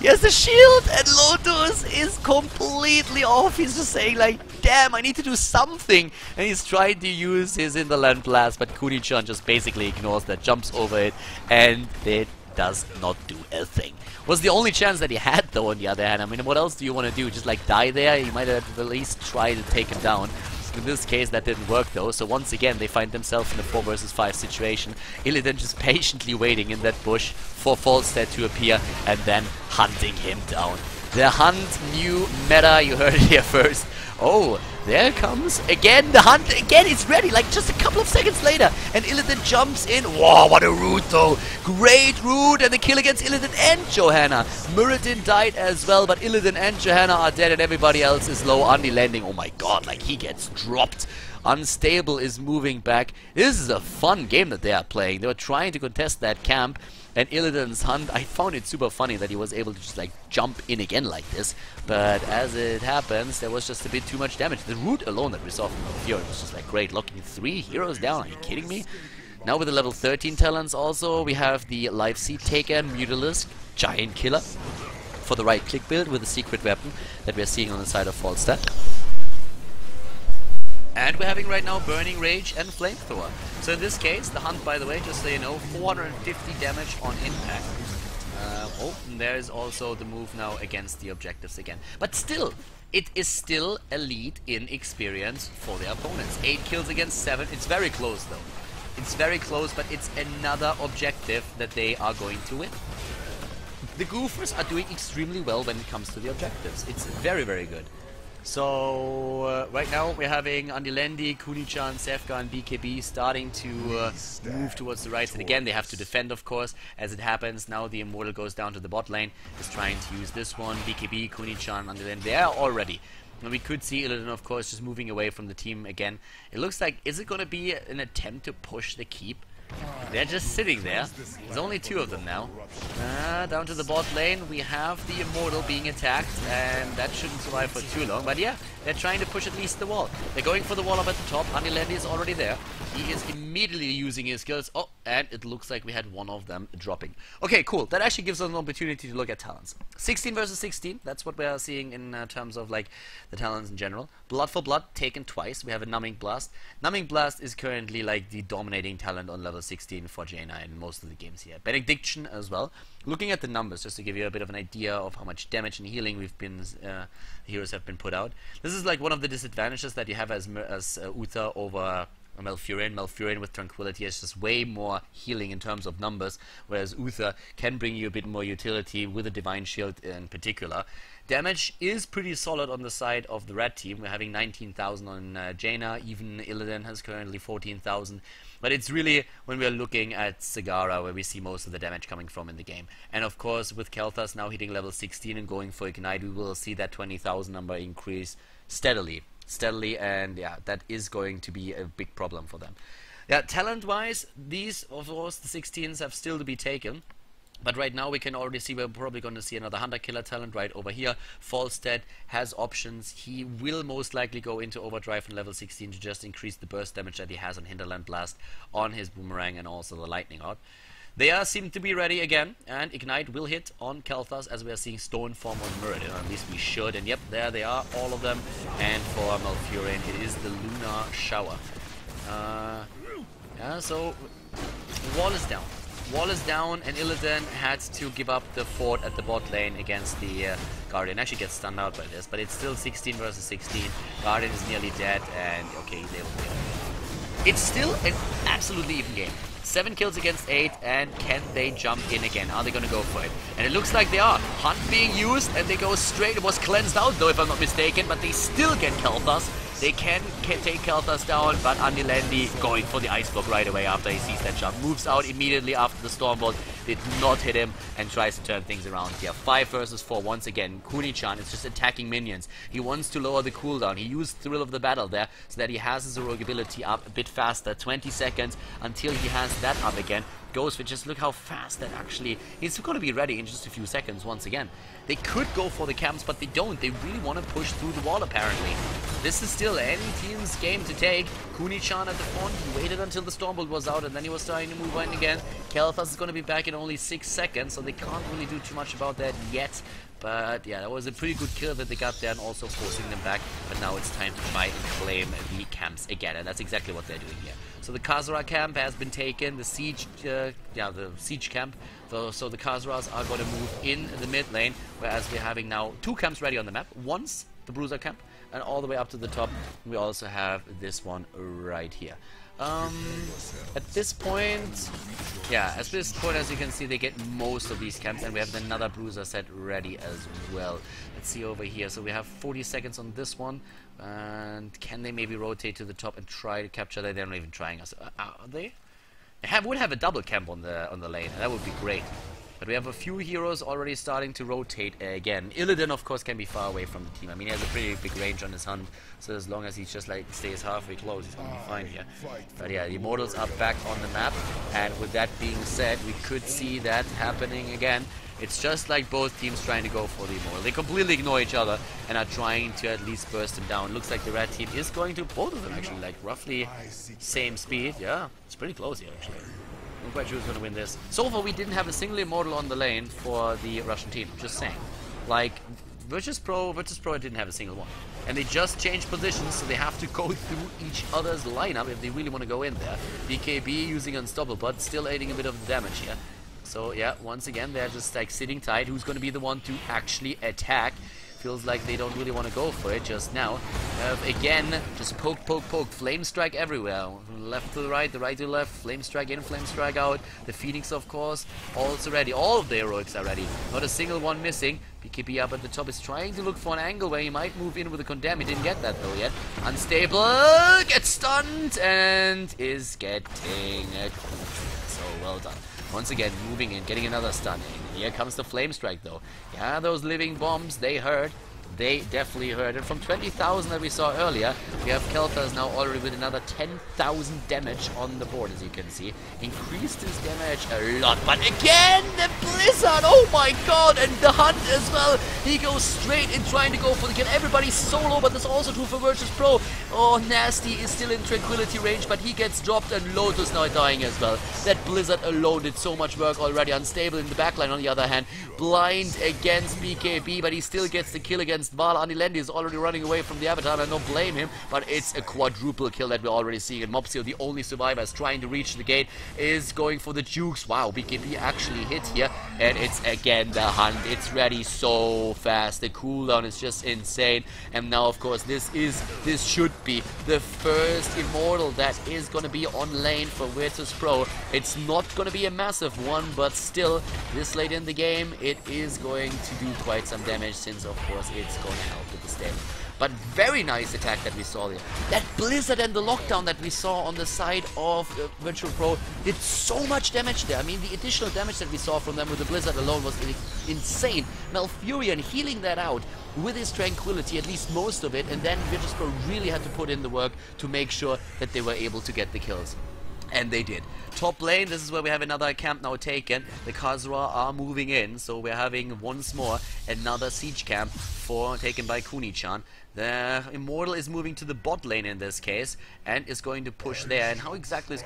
B: He has the shield, and Lotus is completely off. He's just saying like, damn, I need to do something. And he's trying to use his Hinterland Blast, but Kuni-chan just basically ignores that, jumps over it, and it does not do a thing. Was the only chance that he had, though, on the other hand. I mean, what else do you want to do? Just like die there? You might have at least tried to take him down. In this case, that didn't work, though. So once again, they find themselves in a 4 versus 5 situation. Illidan just patiently waiting in that bush for Falstad to appear, and then hunting him down. The hunt new meta, you heard it here first. Oh, there comes again the hunt. Again, it's ready, like just a couple of seconds later. And Illidan jumps in. Wow, what a root, though. Great root, and the kill against Illidan and Johanna. Mirrodin died as well, but Illidan and Johanna are dead, and everybody else is low. Andy landing, oh my god, like he gets dropped. Unstable is moving back. This is a fun game that they are playing. They were trying to contest that camp. And Illidan's hunt, I found it super funny that he was able to just like jump in again like this. But as it happens, there was just a bit too much damage. The root alone that we saw from Fury was just like great. Locking 3 heroes down, are you kidding me? Now with the level 13 talents also, we have the Life Seed Taker, Mutalisk, Giant Killer. For the right click build with the secret weapon that we're seeing on the side of Falstad. And we're having right now Burning Rage and Flamethrower. So in this case, the hunt, by the way, just so you know, 450 damage on impact. Oh, and there is also the move now against the objectives again. But still, it is still a lead in experience for their opponents. 8 kills against 7. It's very close, though. It's very close, but it's another objective that they are going to win. The Goofers are doing extremely well when it comes to the objectives. It's very, very good. So, right now we're having Andilendi, Kuni-chan, Sefka and BKB starting to move towards the right side. Again, they have to defend, of course, as it happens. Now the Immortal goes down to the bot lane, is trying to use this one. BKB, Kuni-chan, Andilendi, they are all ready. And we could see Illidan, of course, just moving away from the team again. It looks like, is it going to be an attempt to push the keep? They're just sitting there. There's only 2 of them now. Down to the bot lane, we have the Immortal being attacked, and that shouldn't survive for too long. But yeah, they're trying to push at least the wall. They're going for the wall up at the top. Anilendi is already there. He is immediately using his skills. Oh, and it looks like we had one of them dropping. Okay, cool. That actually gives us an opportunity to look at talents. 16 versus 16. That's what we are seeing in terms of like the talents in general. Blood for Blood taken twice. We have a Numbing Blast. Numbing Blast is currently like the dominating talent on level 16 for Jaina in most of the games here. Benediction as well. Looking at the numbers, just to give you a bit of an idea of how much damage and healing we've been, heroes have been put out. This is like one of the disadvantages that you have as Uther over Malfurion. Malfurion with Tranquility has just way more healing in terms of numbers, whereas Uther can bring you a bit more utility with a Divine Shield in particular. Damage is pretty solid on the side of the red team. We're having 19,000 on Jaina, even Illidan has currently 14,000. But it's really when we're looking at Sagara where we see most of the damage coming from in the game. And of course, with Kel'Thas now hitting level 16 and going for Ignite, we will see that 20,000 number increase steadily, and yeah, that is going to be a big problem for them. Yeah, talent-wise, these, of course, the 16s have still to be taken. But right now we can already see we're probably going to see another Hunter Killer talent right over here. Falstead has options. He will most likely go into Overdrive on level 16 to just increase the burst damage that he has on Hinterland Blast, on his Boomerang, and also the Lightning Rod. They seem to be ready again, and Ignite will hit on Kel'Thas as we are seeing Stone Form on Muradin, or at least we should. And yep, there they are, all of them. And for Malfurion, it is the Lunar Shower. Yeah, so wall is down. Wall is down, and Illidan had to give up the fort at the bot lane against the Guardian. Actually gets stunned out by this, but it's still 16 versus 16. Guardian is nearly dead, and okay, they will win. It's still an absolutely even game. 7 kills against 8, and can they jump in again? Are they going to go for it? And it looks like they are. Hunt being used, and they go straight. It was cleansed out, though, if I'm not mistaken, but they still get Kel'Thas. They can take Kel'Thas down, but Anilendi going for the Ice Block right away after he sees that jump. Moves out immediately after the Stormbolt. Did not hit him and tries to turn things around here. 5 versus 4 once again. Kuni-chan is just attacking minions. He wants to lower the cooldown. He used Thrill of the Battle there so that he has his heroic ability up a bit faster. 20 seconds until he has that up again. Goes for just look how fast that actually is going to be ready in just a few seconds once again. They could go for the camps, but they don't. They really want to push through the wall apparently. This is still any team's game to take. Kuni-chan at the front, he waited until the Stormbolt was out and then he was starting to move in again. Kel'Thas is going to be back in only 6 seconds, so they can't really do too much about that yet. But yeah, that was a pretty good kill that they got there and also forcing them back. But now it's time to try and claim the camps again, and that's exactly what they're doing here. So the Khazra camp has been taken, the siege, the siege camp. So the Khazras are going to move in the mid lane, whereas we're having now 2 camps ready on the map. Once the Bruiser camp, and all the way up to the top, we also have this one right here. At this point, as you can see, they get most of these camps, and we have another Bruiser set ready as well. Let's see over here. So we have 40 seconds on this one, and can they maybe rotate to the top and try to capture that? They're not even trying us. Are they? They would have a double camp on the lane, and that would be great. But we have a few heroes already starting to rotate again. Illidan, of course, can be far away from the team. I mean, he has a pretty big range on his hunt, so as long as he just like stays halfway close, he's gonna be fine here. But yeah, the Immortals are back on the map, and with that being said, we could see that happening again. It's just like both teams trying to go for the Immortal. They completely ignore each other and are trying to at least burst him down. Looks like the red team is going to, both of them actually, like roughly same speed. Yeah, it's pretty close here actually. I'm quite sure who's going to win this. So far we didn't have a single Immortal on the lane for the Russian team, just saying. Like, Virtus Pro didn't have a single one. And they just changed positions, so they have to go through each other's lineup if they really want to go in there. BKB using Unstoppable, but still aiding a bit of damage here. So yeah, once again, they're just like sitting tight. Who's going to be the one to actually attack? Feels like they don't really want to go for it just now. Again, just poke. Flame Strike everywhere. From left to the right to the left. Flame Strike in, Flame Strike out. The Phoenix, of course, also ready. All of the heroics are ready. Not a single one missing. BKB up at the top is trying to look for an angle where he might move in with a Condemn. He didn't get that though yet. Unstable. Gets stunned and is getting a so well done. Once again, moving in, getting another stun in. Here comes the Flame Strike though. Yeah, those living bombs, they hurt. they definitely hurt. And from 20,000 that we saw earlier, we have Khaldor now already with another 10,000 damage on the board, as you can see. Increased his damage a lot, but again, the Blizzard, oh my god, and the Hunt as well. He goes straight in trying to go for the kill. Everybody's solo, but that's also true for Virtus Pro. Oh, Nasty is still in tranquility range, but he gets dropped, and Lotus now dying as well. That Blizzard alone did so much work already. Unstable in the backline on the other hand. Blind against BKB, but he still gets the kill against Val. Anilendi is already running away from the Avatar, and I don't blame him, but it's a quadruple kill that we're already seeing. And Mopsio, the only survivor, is trying to reach the gate, is going for the jukes. Wow, BKB actually hit here, and it's again the Hunt. It's ready so fast. The cooldown is just insane. And now, of course, this should be the first Immortal that is going to be on lane for Virtus Pro. It's not going to be a massive one, but still, this late in the game, it is going to do quite some damage, since, of course, it's going to help with the stamina. But very nice attack that we saw there. That Blizzard and the lockdown that we saw on the side of Virtual Pro did so much damage there. I mean, the additional damage that we saw from them with the Blizzard alone was insane. Malfurion healing that out with his tranquility, at least most of it, and then Virtus Pro really had to put in the work to make sure that they were able to get the kills. And they did. Top lane, this is where we have another camp now taken. The Khazra are moving in, so we're having once more another siege camp taken by Kuni-chan. The Immortal is moving to the bot lane in this case, and is going to push there. And how exactly is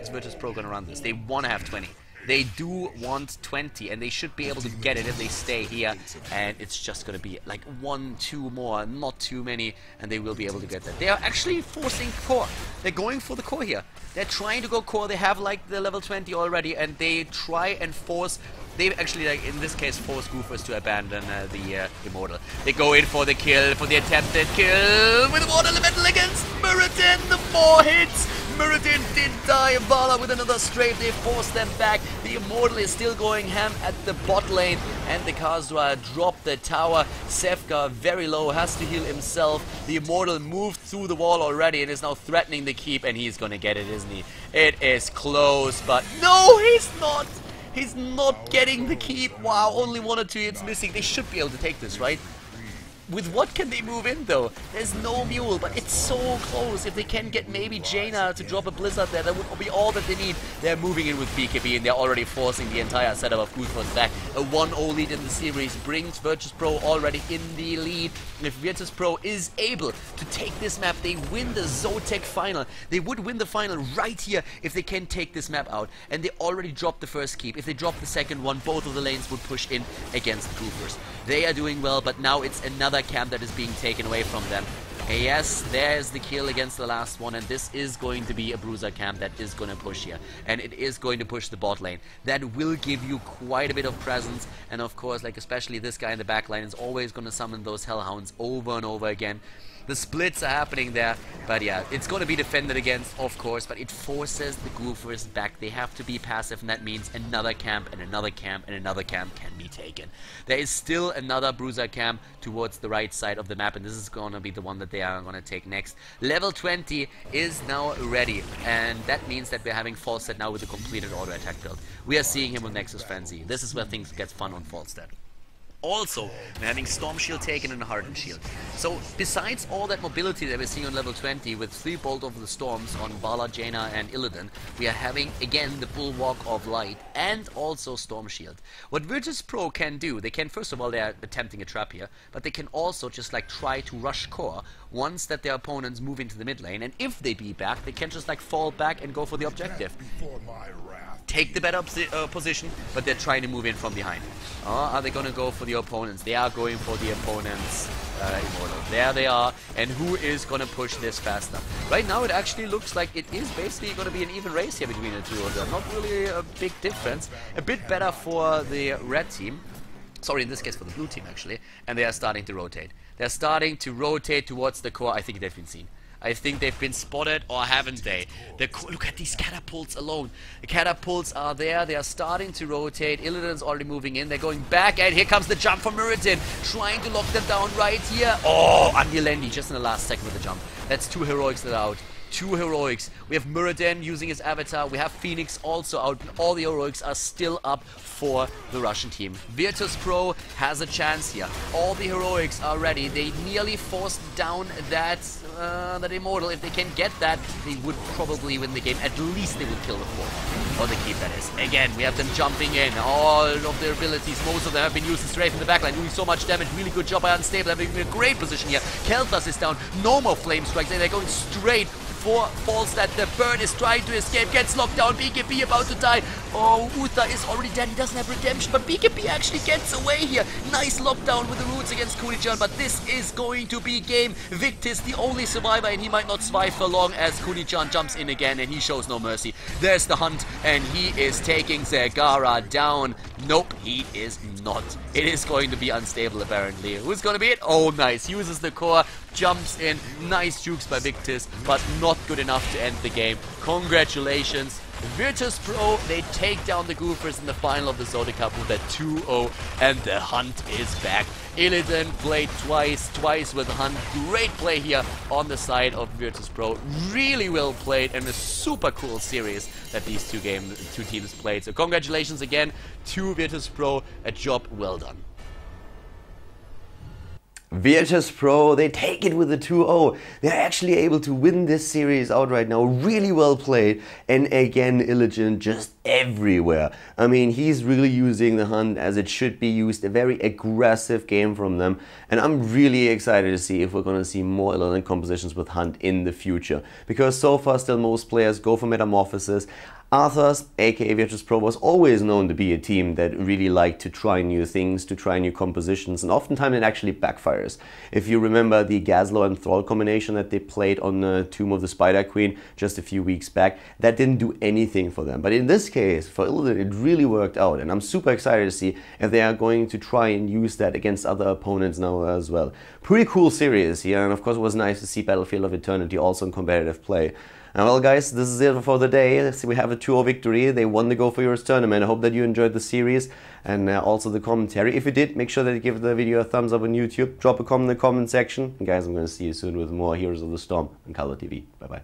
B: Virtus Pro gonna run this? They want to have 20. They do want 20, and they should be able to get it if they stay here. And it's just going to be like 1, 2 more, not too many, and they will be able to get that. They are actually forcing core. They're going for the core here. They're trying to go core. They have like the level 20 already, and they try and force... They actually, like in this case, force Goofers to abandon the Immortal. They go in for the kill, for the attempted kill, with Water Elemental against Muradin. The 4 hits. Muradin did die. Vala with another strafe. They force them back. The Immortal is still going ham at the bot lane, and the Khazra dropped the tower. Sefka very low, has to heal himself. The Immortal moved through the wall already and is now threatening the keep, and he's gonna get it, isn't he? It is close, but no, he's not. He's not getting the keep. Wow, only 1 or 2 hits missing. They should be able to take this, right? With what can they move in, though? There's no mule, but it's so close. If they can get maybe Jaina to drop a Blizzard there, that would be all that they need. They're moving in with BKB, and they're already forcing the entire setup of Goofers back. A 1-0 lead in the series brings Virtus Pro already in the lead. And if Virtus Pro is able to take this map, they win the Zotac final. They would win the final right here if they can take this map out. And they already dropped the first keep. If they drop the second one, both of the lanes would push in against Goofers. They are doing well, but now it's another camp that is being taken away from them. Yes, there's the kill against the last one, and this is going to be a bruiser camp that is going to push here, and it is going to push the bot lane. That will give you quite a bit of presence, and of course, like especially this guy in the back line is always going to summon those hellhounds over and over again. The splits are happening there, but yeah, it's going to be defended against, of course, but it forces the Goofers back. They have to be passive, and that means another camp and another camp and another camp can be taken. There is still another bruiser camp towards the right side of the map, and this is going to be the one that they are going to take next. Level 20 is now ready, and that means that we're having Falstad now with a completed auto attack build. We are seeing him with Nexus Frenzy. This is where things get fun on Falstad. Also, we're having Storm Shield taken and a Hardened Shield. So, besides all that mobility that we're seeing on level 20 with 3 Bolt over the Storms on Vala, Jaina and Illidan, we are having, again, the Bulwark of Light and also Storm Shield. What Virtus Pro can do, they can, first of all, they're attempting a trap here, but they can also just like try to rush core once that their opponents move into the mid lane, and if they be back, they can just like fall back and go for the objective. Take the better position, but they're trying to move in from behind. Are they going to go for the opponents? They are going for the opponents' Immortal. There they are, and who is going to push this faster? Right now it actually looks like it is basically going to be an even race here between the two of them. Not really a big difference. A bit better for the red team. Sorry, in this case for the blue team actually. And they are starting to rotate. They're starting to rotate towards the core. I think they've been seen. I think they've been spotted, or haven't they? Look at these catapults alone. The catapults are there. They are starting to rotate. Illidan's already moving in. They're going back, and here comes the jump from Muradin, trying to lock them down right here. Oh, Anilendi just in the last second with the jump. That's 2 heroics that are out. 2 heroics. We have Muradin using his avatar. We have Phoenix also out. And all the heroics are still up for the Russian team. Virtus Pro has a chance here. All the heroics are ready. They nearly forced down that Immortal. If they can get that, they would probably win the game. At least they would kill the 4. Or the keep, that is. Again, we have them jumping in. All of their abilities, most of them have been used to strafe in the backline, doing so much damage. Really good job by Unstable, having a great position here. Khaldor is down. No more flame strikes. They're going straight for Falstad. The bird is trying to escape, gets locked down. BKB about to die. Oh, Uther is already dead. He doesn't have redemption, but BKB actually gets away here. Nice lockdown with the roots against Kunichan, but this is going to be game. Victis, the only survivor, and he might not survive for long as Kunichan jumps in again, and he shows no mercy. There's the hunt, and he is taking Zagara down. Nope, he is not. It is going to be Unstable, apparently. Who's going to be it? Oh, nice. Uses the core, jumps in. Nice jukes by Victis, but not good enough to end the game. Congratulations. Virtus Pro, they take down the Goofers in the final of the Zota Cup with a 2-0, and the hunt is back. Illidan played twice with the hunt. Great play here on the side of Virtus Pro. Really well played, and a super cool series that these two teams played. So congratulations again to Virtus Pro, a job well done.
A: Virtus Pro, they take it with a 2-0. They're actually able to win this series out right now. Really well played. And again, Illidan just everywhere. I mean, he's really using the hunt as it should be used. A very aggressive game from them. And I'm really excited to see if we're going to see more Illidan compositions with hunt in the future. Because so far, still most players go for Metamorphosis. Arthurs, aka Virtus Pro, was always known to be a team that really liked to try new things, to try new compositions, and oftentimes it actually backfires. If you remember the Gazlowe and Thrall combination that they played on the Tomb of the Spider Queen just a few weeks back, that didn't do anything for them. But in this case, for Illidan, it really worked out, and I'm super excited to see if they are going to try and use that against other opponents now as well. Pretty cool series here, and of course it was nice to see Battlefield of Eternity also in competitive play. And well guys, this is it for the day. So we have a 2-0 victory. They won the GO4Heroes tournament. I hope that you enjoyed the series and also the commentary. If you did, make sure that you give the video a thumbs up on YouTube. Drop a comment in the comment section. And guys, I'm going to see you soon with more Heroes of the Storm on KhaldorTV. Bye bye.